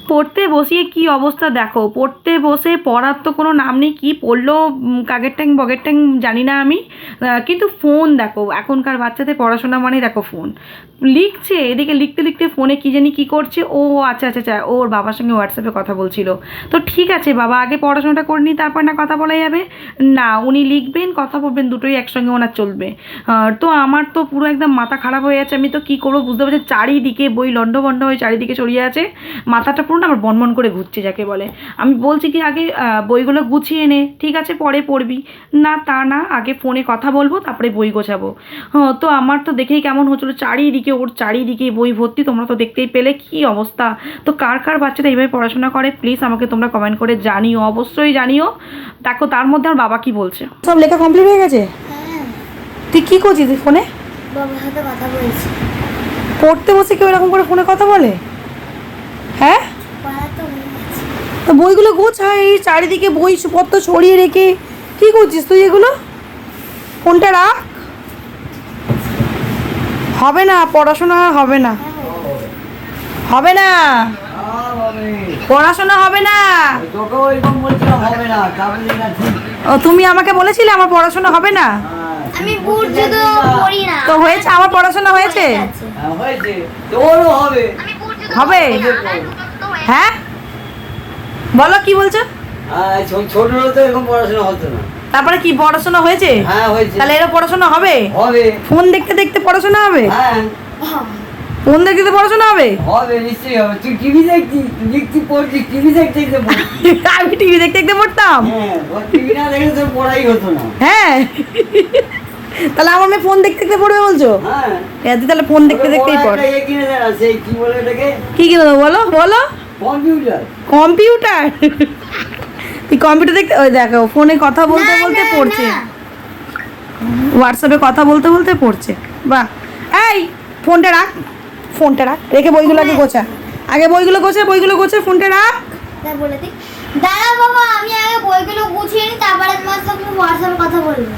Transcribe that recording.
পড়তে বসিয়ে কি অবস্থা দেখো, পড়তে বসে পড়ার তো কোনো নাম নেই, কী পড়লো কাগের ট্যাং বগের ট্যাং জানি না আমি, কিন্তু ফোন দেখো, এখনকার বাচ্চাদের পড়াশোনা মানে দেখো ফোন লিখছে, এদিকে লিখতে লিখতে ফোনে কী জানি কী করছে। ও আচ্ছা আচ্ছা আচ্ছা, ওর বাবার সঙ্গে হোয়াটসঅ্যাপে কথা বলছিল। তো ঠিক আছে বাবা, আগে পড়াশোনাটা করে নি, তারপর না কথা বলা যাবে। না, উনি লিখবেন কথা বলবেন, দুটোই একসঙ্গে ওনার চলবে। তো আমার তো পুরো একদম মাথা খারাপ হয়ে যাচ্ছে, আমি তো কী করবো বুঝতে পারছি, চারিদিকে বই লণ্ডভণ্ড হয়ে চারিদিকে ছড়িয়ে আছে, মাথাটা পুরো না আমার বনবন করে ঘুরছে যাকে বলে। আমি বলছি কি আগে বইগুলো গুছিয়ে নে, ঠিক আছে পরে পড়বি। না তা না, আগে ফোনে কথা বলবো তারপরে বই গোছাবো। তো আমার তো দেখেই কেমন হচ্ছিলো, চারিদিকে ওর চারিদিকে বই ভর্তি, তোমরা তো দেখতেই পেলে কী অবস্থা। তো কার কার বাচ্চারা এইভাবে পড়াশোনা করে প্লিজ আমাকে তোমরা কমেন্ট করে জানিও, অবশ্যই জানিও। দেখো তার মধ্যে আমার বাবা কি বলছে। সব লেখা কমপ্লিট হয়ে গেছে? তুই কী করছিস ফোনে? বাবার সাথে কথা বলছি। পড়তে বসে কেউ এরকম করে ফোনে কথা বলে? হ্যাঁ, তো বইগুলো গোছা, এই চারিদিকে বইপত্র ছড়িয়ে রেখে কী করছিস তুই এগুলো? ফোনটা রাখ, হবে না পড়াশোনা, হবে না, হবে না পড়াশোনা, হবে না। ও তুমি আমাকে বলেছিলে আমার পড়াশোনা হবে না? আমি বুঝতে তো পড়ি না। তো হয়েছে, আমার পড়াশোনা হয়েছে, হবে। হ্যাঁ বলো কি বলছো? ছোট তো এরকম পড়াশোনা হতো না, তারপরে কি পড়াশোনা হয়েছে? হ্যাঁ হয়েছে। তাহলে এরও পড়াশোনা হবে? হবে। ফোন দেখতে দেখতে পড়াশোনা হবে? হ্যাঁ ফোন দেখতে দেখতে পড়াশোনা হবে? হবে, নিশ্চয়ই হবে। তুই টিভি দেখছি পড়ছিস, টিভি দেখতে দেখতে পড়ছিস। আমি টিভি দেখতে দেখতে পড়তাম। হ্যাঁ, টিভি না দেখলে তোর পড়াই হতো না। হ্যাঁ, তাহলে আমার মেয়ে ফোন দেখতে দেখতে পড়বে বলছো? হ্যাঁ, তুই তাহলে ফোন দেখতে দেখতেই পড়। একটা কিনে দেন, সেই কি বলে এটাকে? কি কিনে দেবো বলো বলো? কম্পিউটার। কম্পিউটার? তুই কম্পিউটার দেখতে, ওই দেখো ফোনে কথা বলতে বলতে পড়ছে, হোয়াটসঅ্যাপে কথা বলতে বলতে পড়ছে। বাহ, এই ফোনটা রাখ, ফোনটা রাখ, রেখে বইগুলো আগে গোছা, আগে বইগুলো গোছা, বইগুলো গোছা, ফোনটা রাখ। বলে দিই দাঁড়া বাবা, আমি আগে বইগুলো গুছিয়ে নিই, তারপরে তোমার সঙ্গে হোয়াটসঅ্যাপে কথা বলবো।